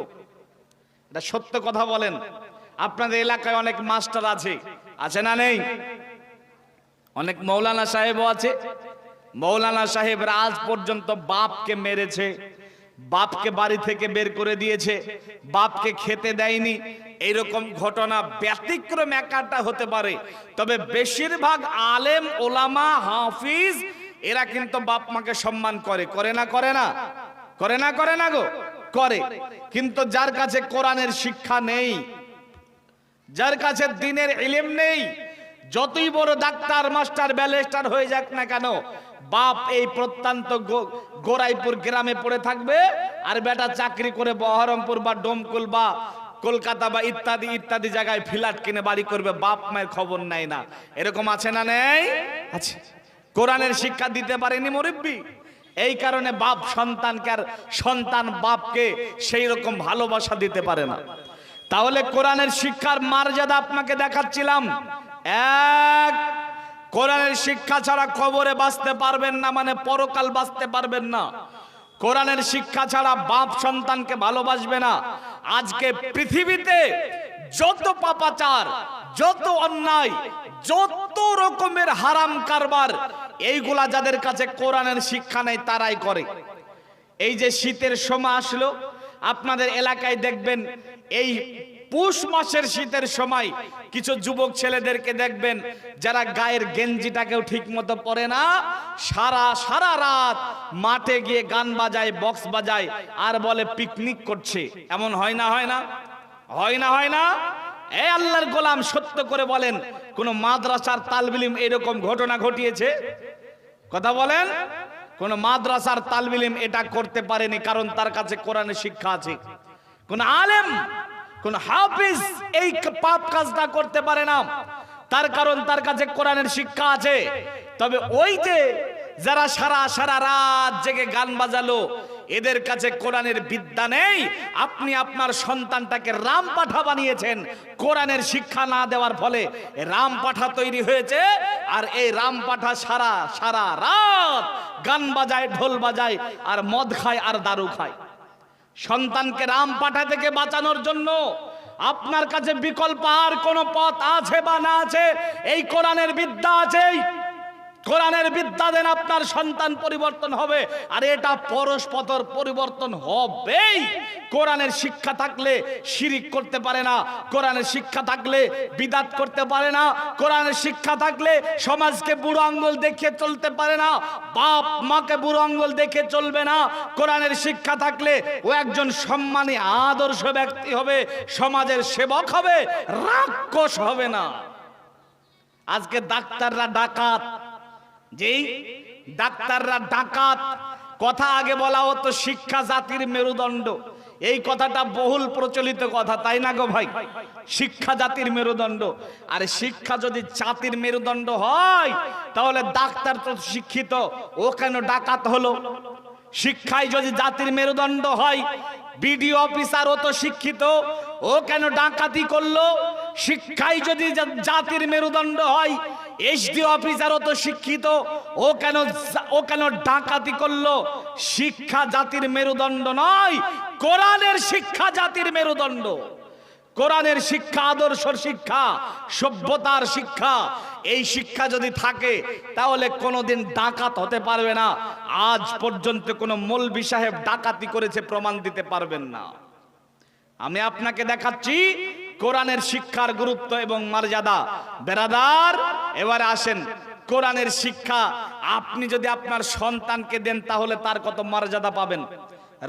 এটা সত্য কথা বলেন। আপনাদের এলাকায় অনেক মাস্টার আছে না নেই? অনেক মৌলানা সাহেবও আছে। মৌলানা সাহেবরা আজ পর্যন্ত বাপকে মেরেছে, বাপকে বাড়ি থেকে বের করে দিয়েছে, বাপকে খেতে দেয়নি। এইরকম ঘটনা ব্যতিক্রম একাটা হতে পারে, তবে বেশিরভাগ আলেম ওলামা হাফিজ এরা কিন্তু বাপ মাকে সম্মান করে। করে না করে না করে না করে না গো করে। কিন্তু যার কাছে কোরআনের শিক্ষা নেই, যার কাছে দ্বীনের ইলম নেই, যতই বড় ডাক্তার মাস্টার ব্যারিস্টার হয়ে যাক না কেন, বাপ এই প্রত্যন্ত গোরাইপুর গ্রামে পড়ে থাকবে, আর বেটা চাকরি করে বহরমপুর বা ডোমকুল বা কলকাতা বা ইত্যাদি ইত্যাদি জায়গায় ফ্ল্যাট কিনে বাড়ি করবে। বাপ মায়ের খবর নেয় না। এরকম আছে না নেই? আছে। কোরআনের শিক্ষা দিতে পারেনি মুরব্বি, এই কারণে বাপ সন্তানকে আর সন্তান বাপকে সেই রকম ভালোবাসা দিতে পারে না। তাহলে কোরআনের শিক্ষার মর্যাদা আপনাকে দেখাচ্ছিলাম। এক, কোরআনের শিক্ষা ছাড়া কবরে বাঁচতে পারবেন না, মানে পরকাল বাঁচতে পারবেন না। কোরআনের শিক্ষা ছাড়া বাপ সন্তানকে ভালোবাসবে না। আজকে পৃথিবীতে যত পাপাচার, যত অন্যায়, যত রকমের হারাম কারবার, এইগুলা যাদের কাছে কোরআনের শিক্ষা নেই তারাই করে। এই যে শীতের সময় আসলো, আপনাদের এলাকায় দেখবেন এই পৌষ মাসের শীতের সময় কিছু যুবক ছেলেদেরকে দেখবেন যারা গায়ের গেঞ্জিটাকেও ঠিক মতো পরে না, সারা রাত মাঠে গিয়ে গান বাজায়, বক্স বাজায়, আর বলে পিকনিক করছে। এমন হয় না হয় না হয় না হয় না? এই আল্লাহর গোলাম, সত্য করে বলেন, কোন মাদ্রাসার তালিব ইলম এরকম ঘটনা ঘটিয়েছে? কথা বলেন। কোন মাদ্রাসার তালিব ইলম এটা করতে পারেনি, কারণ তার কাছে কোরআনের শিক্ষা আছে। কোন আলেম, কোন হাফিজ এই পাপ কাজটা করতে পারে না, তার কারণ তার কাছে কোরআনের শিক্ষা আছে। তবে ওই যে যারা সারা রাত জেগে গান বাজালো, এদের কাছে কোরআনের বিদ্যা নেই। আপনি আপনার সন্তানটাকে রাম পাঠা বানিয়েছেন, কোরআনের শিক্ষা না দেওয়ার ফলে রাম পাঠা তৈরি হয়েছে। আর এই রাম পাঠা সারা রাত গান বাজায়, ঢোল বাজায়, আর মদ খায় আর দারু খায়। সন্তানকে রাম পাঠা থেকে বাঁচানোর জন্য আপনার কাছে বিকল্প আর কোন পথ আছে বা না আছে? এই কোরআনের বিদ্যা আছে। কোরআনের বিদ্যা দেন, আপনার সন্তান পরিবর্তন হবে। আর এটা পরস্পর পরিবর্তন হবেই। কোরআনের শিক্ষা থাকলে শিরিক করতে পারে না, কোরআনের শিক্ষা থাকলে বিদাত করতে পারে না, কোরআনের শিক্ষা থাকলে সমাজকে বুড়ো আঙ্গুল দেখে চলতে পারে না, বাপ মাকে বুড়ো আঙ্গুল দেখে চলবে না। কোরআনের শিক্ষা থাকলে ও একজন সম্মানী আদর্শ ব্যক্তি হবে, সমাজের সেবক হবে, রাক্ষস হবে না। আজকে ডাক্তাররা ডাকাত, যেই ডাক্তাররা ডাকাত, কথা আগে বলা হতো শিক্ষা জাতির মেরুদণ্ড। এই কথাটা বহুল প্রচলিত কথা, তাই না গো ভাই? শিক্ষা জাতির মেরুদণ্ড। আর শিক্ষা যদি জাতির মেরুদণ্ড হয়, তাহলে ডাক্তার তো শিক্ষিত, ও কেন ডাকাত হলো? শিক্ষায় যদি জাতির মেরুদণ্ড হয়, বিডিও অফিসার ও তো শিক্ষিত, ও কেন ডাকাতি করলো? শিক্ষায় যদি জাতির মেরুদণ্ড হয়, এসডি অফিসারও তো শিক্ষিত, ও কেন ডাকাতি করলো? শিক্ষা জাতির মেরুদণ্ড নয়, কোরআনের শিক্ষা জাতির মেরুদণ্ড। কোরআনের শিক্ষা আদর্শের শিক্ষা, সভ্যতার শিক্ষা। এই শিক্ষা যদি থাকে তাহলে কোনোদিন ডাকাত হতে পারবে না। আজ পর্যন্ত কোনো মৌলভী সাহেব ডাকাতি করেছে প্রমাণ দিতে পারবেন না। আমি আপনাকে দেখাচ্ছি কোরআনের শিক্ষার গুরুত্ব এবং মর্যাদা। বেরাদার, এবারে আসেন, কোরআনের শিক্ষা আপনি যদি আপনার সন্তানকে দেন তাহলে তার কত মর্যাদা পাবেন।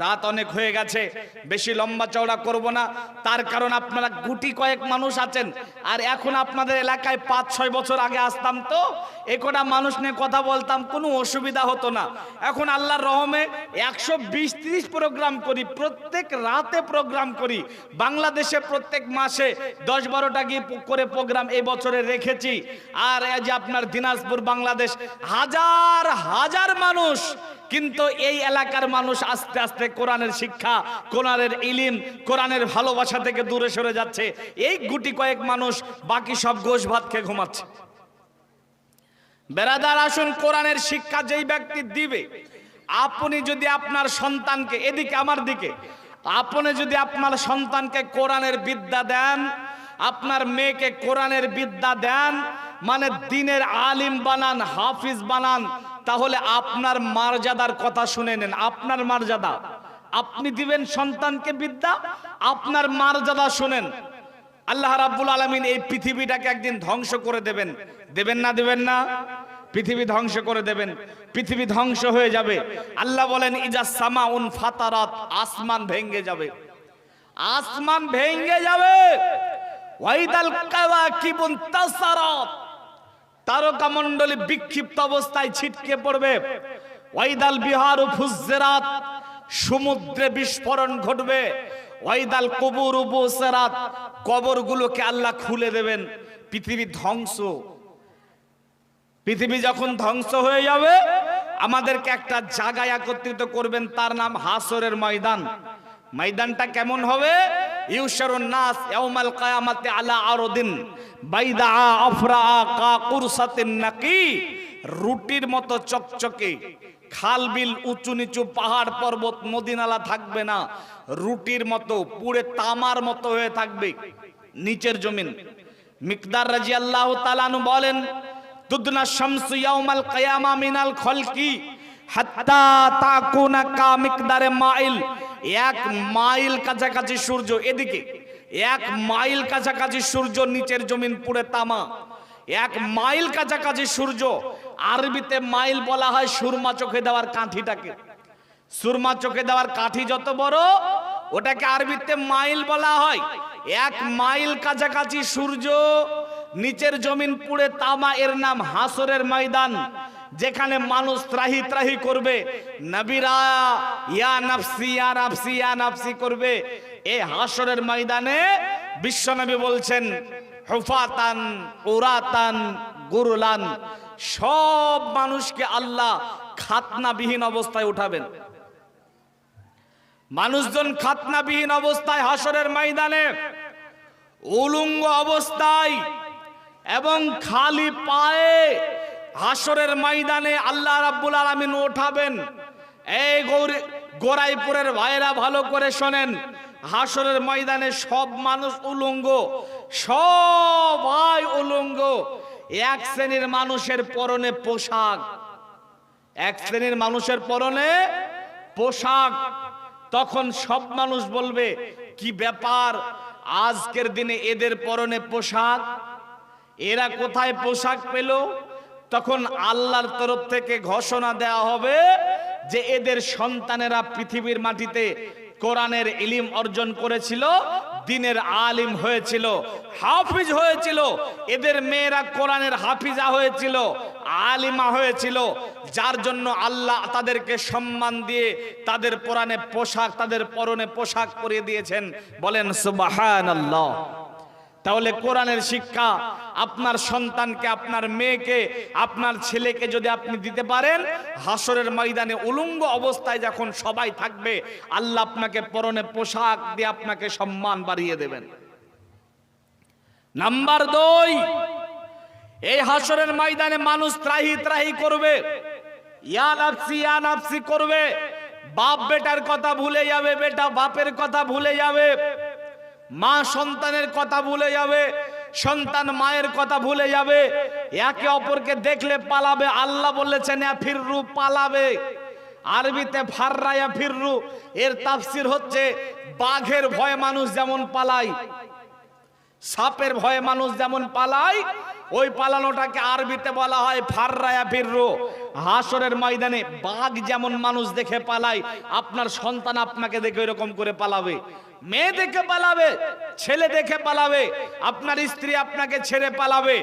রাত অনেক হয়ে গেছে, বেশি লম্বা চওড়া করব না, তার কারণ আপনারা গুটি কয়েক মানুষ আছেন। আর এখন আপনাদের এলাকায় 5-6 বছর আগে আসতাম তো একটা মানুষ নিয়ে কথা বলতাম, কোনো অসুবিধা হতো না। এখন আল্লাহর রহমে 120-30 প্রোগ্রাম করি, প্রত্যেক রাতে প্রোগ্রাম করি। বাংলাদেশে প্রত্যেক মাসে 10-12টা গিয়ে করে প্রোগ্রাম এই বছরে রেখেছি। আর এই যে আপনার দিনাজপুর, বাংলাদেশ, হাজার হাজার মানুষ কিন্তু এই এলাকার মানুষ আস্তে আস্তে কোরআনের শিক্ষা, কোরআনের ইলিম, কোরআনের ভালোবাসা থেকে দূরে সরে যাচ্ছে। এই গুটি কয়েক মানুষ, বাকি সব গোশ ভাত খেয়ে ঘুমাচ্ছে। বেরাদার আসুন, কোরআনের শিক্ষা যেই ব্যক্তি দিবে, আপনি যদি আপনার সন্তানকে, এদিকে আমার দিকে, আপনি যদি আপনার সন্তানকে কোরআনের বিদ্যা দেন, আপনার মেয়েকে কোরআনের বিদ্যা দেন, মানে দিনের আলিম বানান, হাফিজ বানান, তাহলে আপনার মর্যাদার কথা শুনে নেন। আপনার মর্যাদা, আপনি দিবেন সন্তানকে বিদ্যা, আপনার মর্যাদা শুনেন। আল্লাহ রাব্বুল আলামিন এই পৃথিবীটাকে একদিন ধ্বংস করে দেবেন। দেবেন না? দেবেন না? পৃথিবী ধ্বংস করে দেবেন, পৃথিবী ধ্বংস হয়ে যাবে। আল্লাহ বলেন ইজা সামাউন ফাতারাত, আসমান ভেঙে যাবে, আসমান ভেঙে যাবে। ওয়াইদাল কাওয়াকিবুন তাসারাত, তারকা মণ্ডলী বিক্ষিপ্ত অবস্থায় ছিটকে পড়বে। ওয়াইদাল বিহারু ফুজ্জিরাত, সমুদ্রে বিস্ফোরণ ঘটবে। ওয়াইদাল কুবুরু বুসরাত, কবরগুলোকে আল্লাহ খুলে দেবেন। পৃথিবী ধ্বংস। পৃথিবী যখন ধ্বংস হয়ে যাবে, আমাদেরকে একটা জায়গায় একত্রিত করবেন, তার নাম হাসরের ময়দান। ময়দানটা কেমন হবে? ইউশারুন নাস ইয়াউমাল কিয়ামাতি আলা আরদিন বাইদা আফরা কা কুরসাতিন নাকি, রুটির মতো চকচকে। খাল বিল উঁচু নিচু, পাহাড় পর্বত নদী নালা থাকবে না, রুটির মতো পুরে তামার মতো হয়ে থাকবে নিচের জমিন। মিকদার রাদিয়াল্লাহু তাআলা আনহু বলেন, তুদনা শামসু ইয়াউমাল কিয়ামা মিনাল খলকি হাত্তা তাকুনা কা মিকদারে মাইল, 1 মাইল কাছাকাছি সূর্য, এদিকে 1 মাইল কাছাকাছি সূর্য, নিচের জমিন পুরে তামা। 1 মাইল কাছাকাছি সূর্য, আরবিতে মাইল বলা হয় সুরমা চোখে দেওয়ার কাঠিটাকে। সুরমা চোখে দেওয়ার কাঠি যত বড়, ওটাকে আরবিতে মাইল বলা হয়। 1 মাইল কাছাকাছি সূর্য, নিচের জমিন পুড়ে তামা, এর নাম হাসরের ময়দান, যেখানে মানুষ ত্রাহি ত্রাহি করবে। নবীরা ইয়া নাফসি ইয়া নাফসি ইয়া নাফসি করবে। এই হাসরের ময়দানে বিশ্বনবী বলছেন হুফাতান উরাতান গুরলান, সব মানুষকে আল্লাহ খাতনাবিহীন অবস্থায় উঠাবেন। মানুষজন খাতনাবিহীন অবস্থায় হাসরের ময়দানে, উলঙ্গ অবস্থায় এবং খালি পায়ে হাসরের ময়দানে আল্লাহ রাব্বুল আলামিন ওঠাবেন। এই গোরাইপুরের ভাইরা ভালো করে শোনেন, হাসরের ময়দানে সব মানুষ উলঙ্গ, সবাই উলঙ্গ। 1 শ্রেণীর মানুষের পরনে পোশাক, 1 শ্রেণীর মানুষের পরনে পোশাক। তখন সব মানুষ বলবে, কি ব্যাপার, আজকের দিনে এদের পরনে পোশাক, এরা কোথায় পোশাক পেল? তখন আল্লাহর তরফ থেকে ঘোষণা দেওয়া হবে যে এদের সন্তানেরা পৃথিবীর মাটিতে কোরআনের ইলম অর্জন করেছিল, দ্বীনের আলিম হয়েছিল, হাফিজ হয়েছিল। এদের মেয়েরা কোরআনের হাফিজা হয়েছিল, আলিমা হয়েছিল, যার জন্য আল্লাহ তাদেরকে সম্মান দিয়ে তাদের পরনে পোশাক পরিয়ে দিয়েছেন। বলেন সুবহানাল্লাহ। তাহলে কোরআনের শিক্ষা আপনার সন্তানকে, আপনার মেয়েকে, আপনার ছেলেকে যদি আপনি দিতে পারেন, হাসরের ময়দানে উলঙ্গ অবস্থায় যখন সবাই থাকবে, আল্লাহ আপনাকে পরনে পোশাক দিয়ে আপনাকে সম্মান বাড়িয়ে দেবেন। নাম্বার 2, এই হাসরের ময়দানে মানুষ ত্রাহি ত্রাহি করবে, ইয়া নাফসি করবে। বাপ বেটার কথা ভুলে যাবে, বেটা বাপের কথা ভুলে যাবে, মা সন্তানের কথা ভুলে যাবে, সন্তান মায়ের কথা ভুলে যাবে, একে অপরকে দেখলে পালাবে। আল্লাহ বলেছেন ফিররু, পালাবে। আরবিতে ফাররায়া ফিররু, এর তাফসির হচ্ছে বাঘের ভয়ে মানুষ যেমন পালায়, সাপের ভয়ে মানুষ যেমন পালায়, ওই পালানোটাকে আরবিতে বলা হয় ফাররায়া ফিররু। হাসরের ময়দানে বাঘ যেমন মানুষ দেখে পালায়, আপনার সন্তান আপনাকে দেখে এরকম করে পালাবে। মেয়ে দেখে পালাবে, ছেলে দেখে পালাবে, আপনার স্ত্রী আপনাকে ছেড়ে পালাবে।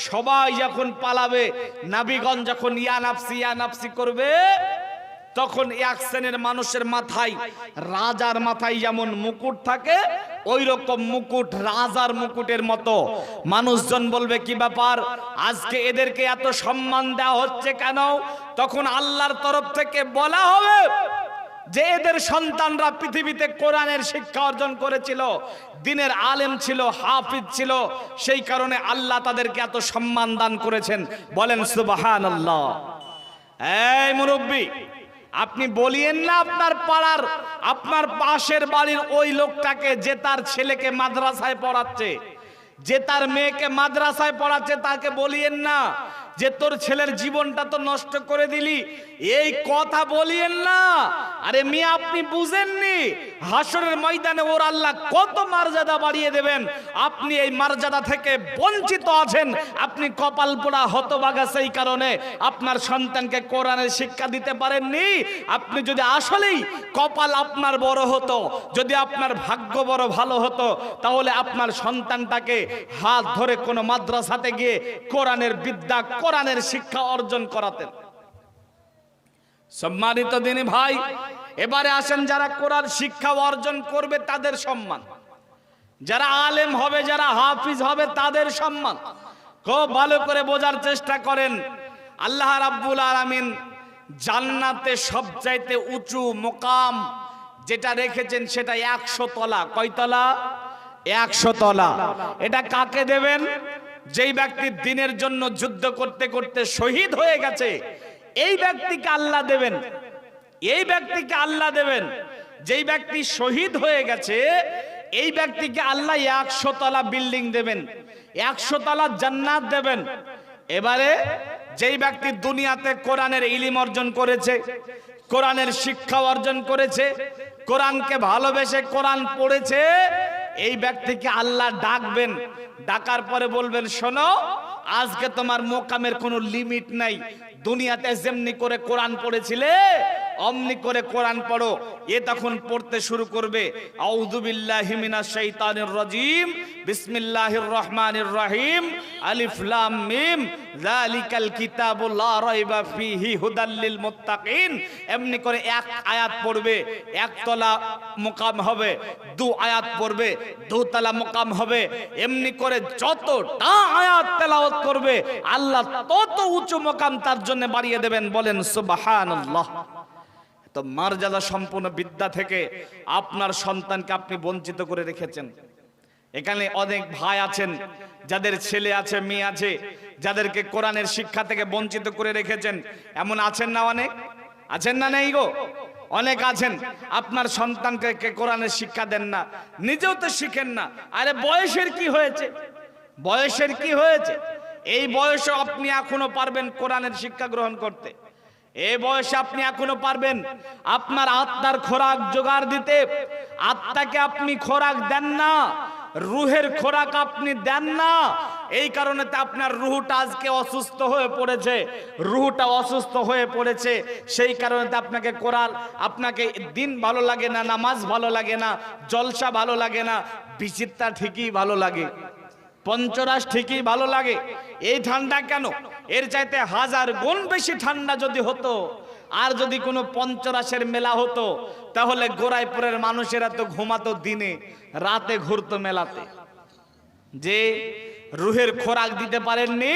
সবাই যখন পালাবে, নবীগণ যখন ইয়া নাফসি করবে, তখন এক শ্রেণীর মানুষের মাথায়, রাজার মাথায় যেমন মুকুট থাকে ওই রকম মুকুট, রাজার মুকুটের মতো। মানুষজন বলবে কি ব্যাপার, আজকে এদেরকে এত সম্মান দেওয়া হচ্ছে কেন? তখন আল্লাহর তরফ থেকে বলা হবে যে এদের সন্তানরা পৃথিবীতে কোরআনের শিক্ষা অর্জন করেছিল, দ্বীনের আলেম ছিল, হাফিজ ছিল, সেই কারণে আল্লাহ তাদেরকে এত সম্মান দান করেছেন। বলেন সুবহানাল্লাহ। এই মুরব্বী, আপনি বলিয়েন না আপনার পাড়ার, আপনার পাশের বাড়ির ওই লোকটাকে যে তার ছেলেকে মাদ্রাসায় পড়াচ্ছে, যে তার মেয়েকে মাদ্রাসায় পড়াচ্ছে, তাকে বলিয়েন না যে তোর ছেলের জীবনটা তো নষ্ট করে দিলি। এই কথা বলিয়েন না। আরে মিয়া, আপনি বুঝেননি হাসরের ময়দানে ওর আল্লাহ কত মর্যাদা বাড়িয়ে দেবেন। আপনি এই মর্যাদা থেকে বঞ্চিত আছেন। আপনি কপাল পোড়া হতভাগা, সেই কারণে আপনার সন্তানকে কোরআনের শিক্ষা দিতে পারেননি। আপনি যদি আসলেই কপাল আপনার বড় হতো, যদি আপনার ভাগ্য বড় ভালো হতো, তাহলে আপনার সন্তানটাকে হাত ধরে কোনো মাদ্রাসাতে গিয়ে কোরআনের বিদ্যা, কোরআনের শিক্ষা অর্জন করাতেন। সম্মানিত দিনী ভাই, এবারে আসেন যারা কোরআন শিক্ষা অর্জন করবে তাদের সম্মান, যারা আলেম হবে, যারা হাফিজ হবে তাদের সম্মান। খুব ভালো করে বোঝার চেষ্টা করেন। আল্লাহ রাব্বুল আলামিন জান্নাতে সবচাইতে উঁচু মোকাম যেটা রেখেছেন সেটা 100 তলা। কয় তলা? 100 তলা। এটা কাকে দেবেন? যেই ব্যক্তি দ্বীনের জন্য যুদ্ধ করতে করতে শহীদ হয়ে গেছে, এই ব্যক্তিকে আল্লাহ দেবেন। এই ব্যক্তিকে আল্লাহ দেবেন। যেই ব্যক্তি শহীদ হয়ে গেছে এই ব্যক্তিকে আল্লাহ 100 তলা বিল্ডিং দেবেন, 100 তলা জান্নাত দেবেন। এবারে যেই ব্যক্তি দুনিয়াতে কোরআনের ইলম অর্জন করেছে, কোরআনের শিক্ষা অর্জন করেছে, কোরআনকে ভালোবেসে কোরআন পড়েছে, এই ব্যক্তিকে আল্লাহ ডাকবেন। ডাকার পরে বলবেন, শোনো, আজকে তোমার মোকামের কোনো লিমিট নাই। দুনিয়াতে যেমনি করে কোরআন পড়েছিলে অমনি করে কোরআন পড়ো। এ তখন পড়তে শুরু করবে, আউযু বিল্লাহি মিনাশ শাইতানির রাজিম, বিসমিল্লাহির রহমানির রহিম, আলিফ লাম মিম, যালিকাল কিতাবু লা রাইবা ফীহি হুদাল লিল মুত্তাকিন। এমনি করে এক আয়াত পড়বে, একতলা মুকাম হবে। 2 আয়াত পড়বে, 2 তলা মুকাম হবে। এমনি করে যতটা আয়াত তেলাওয়াত করবে আল্লাহ তত উঁচু মুকাম তার জন্য বাড়িয়ে দেবেন। বলেন সুবহানাল্লাহ। তো মর্যাদা সম্পন্ন বিদ্যা থেকে আপনার সন্তানকে আপনি বঞ্চিত করে রেখেছেন। এখানে অনেক ভাই আছেন যাদের ছেলে আছে, মেয়ে আছে, যাদেরকে কোরআনের শিক্ষা থেকে বঞ্চিত করে রেখেছেন। এমন আছেন না? অনেক আছেন না? নেই গো, অনেক আছেন। আপনার সন্তানকে কোরআনের শিক্ষা দেন না, নিজেও তো শিখেন না। আরে বয়সের কি হয়েছে? বয়সের কি হয়েছে? এই বয়সে আপনি এখনো পারবেন কোরআনের শিক্ষা গ্রহণ করতে। এই বয়সে আপনি এখনো পারবেন আপনার আত্মার খোরাক জোগাড় দিতে। আত্মাকে আপনি খোরাক দেন না, রুহের খোরাক আপনি দেন না। এই কারণে তো আপনার রুহটা আজকে অসুস্থ হয়ে পড়েছে। রুহটা অসুস্থ হয়ে পড়েছে, সেই কারণে তো আপনাকে কোরআন, আপনাকে দিন ভালো লাগে না, নামাজ ভালো লাগে না, জলসা ভালো লাগে না, বিচিত্রা ঠিকই ভালো লাগে, পঞ্চরাস ঠিকই ভালো লাগে। এই ঠান্ডা কেন? এর চাইতে 1000 গুণ বেশি ঠান্ডা যদি হতো, আর যদি কোনো পঞ্চরাসের মেলা হতো, তাহলে গোরাইপুরের মানুষেরা তো ঘুমাতো দিনে, রাতে ঘুরতো মেলাতে। যে রুহের খোরাক দিতে পারেননি,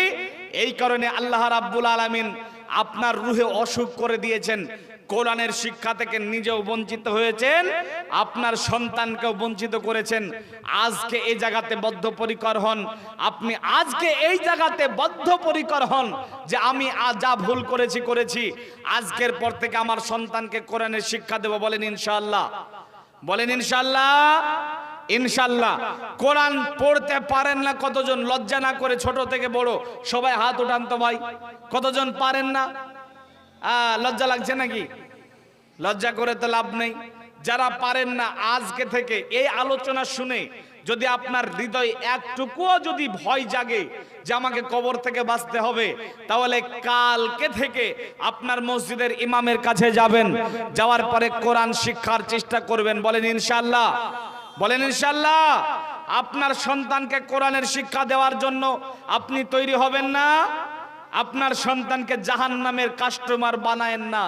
এই কারণে আল্লাহ রাব্বুল আলামিন আপনার রুহে অসুখ করে দিয়েছেন। কোরআনের শিক্ষা থেকে নিজেও বঞ্চিত হয়েছেন, আপনার সন্তানকেও বঞ্চিত করেছেন। আজকে এই জায়গাতে বদ্ধপরিকর হন, আপনি আজকে এই জায়গাতে বদ্ধপরিকর হন যে আমি যা ভুল করেছি, আজকের পর থেকে আমার সন্তানকে কোরআনের শিক্ষা দেব। বলেন ইনশাআল্লাহ। বলেন ইনশাআল্লাহ। ইনশাআল্লাহ। কোরআন পড়তে পারেন না কতজন? লজ্জা না করে ছোট থেকে বড় সবাই হাত উঠান তো ভাই। কতজন পারেন না? লজ্জা লাগছে নাকি? লজ্জা করে তো লাভ নেই। যারা পারেন না, আজকে থেকে এই আলোচনা শুনে যদি আপনার হৃদয় একটুকুও যদি ভয় জাগে যে আমাকে কবর থেকে বাঁচতে হবে, তাহলে কালকে থেকে আপনার মসজিদের ইমামের কাছে যাবেন, যাওয়ার পরে কোরআন শিক্ষার চেষ্টা করবেন। বলেন ইনশাআল্লাহ। বলেন ইনশাআল্লাহ। আপনার সন্তানকে কোরআনের শিক্ষা দেওয়ার জন্য আপনি তৈরি হবেন না? আপনার সন্তানকে জাহান্নামের কাস্টমার বানায়েন না।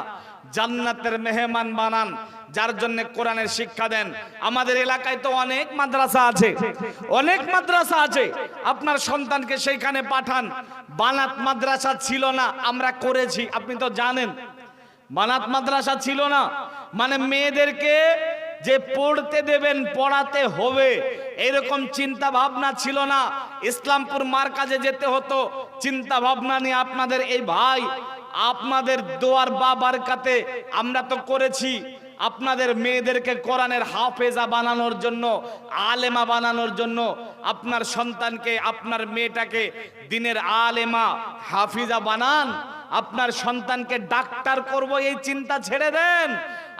জান্নাতের মেহমান বানান, যার জন্য কোরআনের শিক্ষা দেন। আমাদের এলাকায় তো অনেক মাদ্রাসা আছে, অনেক মাদ্রাসা আছে, আপনার সন্তানকে সেইখানে পাঠান। বানাত মাদ্রাসা ছিল না, আমরা করেছি, আপনি তো জানেন। বানাত মাদ্রাসা ছিল না, মানে মেয়েদেরকে যে পড়তে দেবেন, পড়াতে হবে, এরকম চিন্তা ভাবনা ছিল না। ইসলামপুর মার্কাজে যেতে হতো, চিন্তা ভাবনা নিয়ে আপনাদের এই ভাই, আপনাদের দোয়ার বাবারকাতে আমরা তো করেছি। আপনাদের মেয়েদেরকে কোরআনের হাফেজা বানানোর জন্য, আলেমা বানানোর জন্য, আপনার সন্তানকে, আপনার মেয়েটাকে দিনের আলেমা হাফিজা বানান। আপনার সন্তানকে ডাক্তার করব এই চিন্তা ছেড়ে দেন,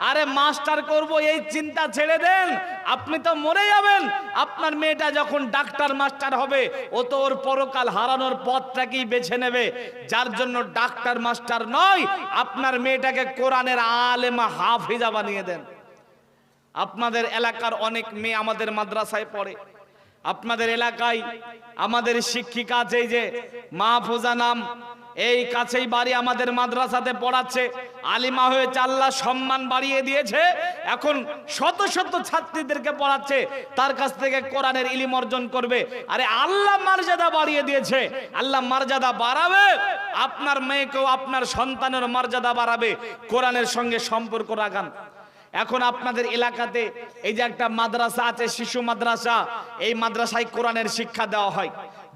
আরে মাস্টার করব এই চিন্তা ছেড়ে দেন। আপনি তো মরে যাবেন। আপনার মেয়েটা যখন ডাক্তার মাস্টার হবে, ও তো ওর পরকাল হারানোর পথটাকেই বেছে নেবে। যার জন্য ডাক্তার মাস্টার নয়, আপনার মেয়েটাকে কোরআনের আলেমা হাফিজা বানিয়ে দেন। আপনাদের এলাকার অনেক মেয়ে আমাদের মাদ্রাসায় পড়ে। আপনাদের এলাকায় আমাদের শিক্ষিকা আছে, এই যে মাহফুজা নাম, এই কাছেই বাড়ি, আমাদের মাদ্রাসাতে পড়াচ্ছে, আলিমা হয়েছে, আল্লাহ সম্মান বাড়িয়ে দিয়েছে। এখন শত শত ছাত্রীদেরকে পড়াচ্ছে, তার কাছ থেকে কোরআনের ইলম অর্জন করবে। আরে আল্লাহ মর্যাদা বাড়িয়ে দিয়েছে, আল্লাহ মর্যাদা বাড়াবে, আপনার মেয়েকেও, আপনার সন্তানের মর্যাদা বাড়াবে। কোরআনের সঙ্গে সম্পর্ক রাখান। এখন আপনাদের এলাকাতে এই যে একটা মাদ্রাসা আছে, শিশু মাদ্রাসা, এই মাদ্রাসায় কোরআনের শিক্ষা দেওয়া হয়।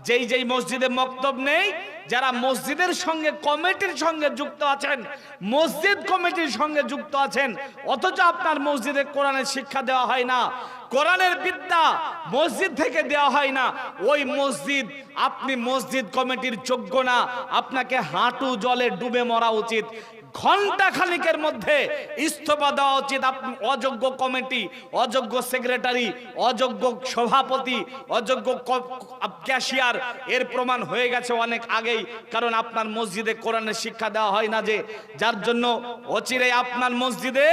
যেই যেই মসজিদে মক্তব নেই, যারা মসজিদের সঙ্গে, কমিটির সঙ্গে যুক্ত আছেন, মসজিদ কমিটির সঙ্গে যুক্ত আছেন, অথচ আপনার মসজিদে কোরআনের শিক্ষা দেওয়া হয় না, কোরআনের বিদ্যা মসজিদ থেকে দেওয়া হয় না, ওই মসজিদ, আপনি মসজিদ কমিটির যোগ্য না, আপনাকে হাঁটু জলে ডুবে মরা উচিত। ঘন্টা খানিকের মধ্যে ইস্তফা দেওয়া উচিত। আপনি অযোগ্য কমিটি, অযোগ্য সেক্রেটারি, অযোগ্য সভাপতি, অযোগ্য ক্যাশিয়ার, এর প্রমাণ হয়ে গেছে অনেক আগেই। কারণ আপনার মসজিদে কোরআনের শিক্ষা দেওয়া হয় না, যে যার জন্য অচিরেই আপনার মসজিদে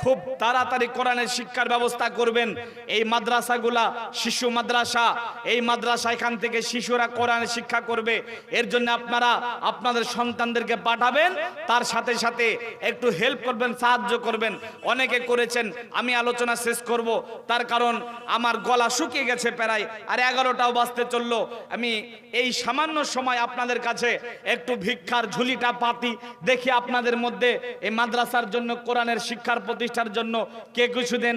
খুব তাড়াতাড়ি কোরআনের শিক্ষার ব্যবস্থা করবেন। এই মাদ্রাসাগুলা শিশু মাদ্রাসা, এই মাদ্রাসা, এখান থেকে শিশুরা কোরআনের শিক্ষা করবে। এর জন্য আপনারা আপনাদের সন্তানদেরকে পাঠাবেন, তার সাথে সাথে একটু হেল্প করবেন, সাহায্য করবেন। অনেকে করেছেন, আমি আলোচনা শেষ করব, তার কারণ আমার গলা শুকিয়ে গেছে প্রায়, আর 11টাও বাজতে চললো। আমি এই সামান্য সময় আপনাদের কাছে একটু ভিক্ষার ঝুলিটা পাতি, দেখি আপনাদের মধ্যে এই মাদ্রাসার জন্য, কোরআনের শিক্ষার প্রতিষ্ঠার জন্য কে কিছু দেন।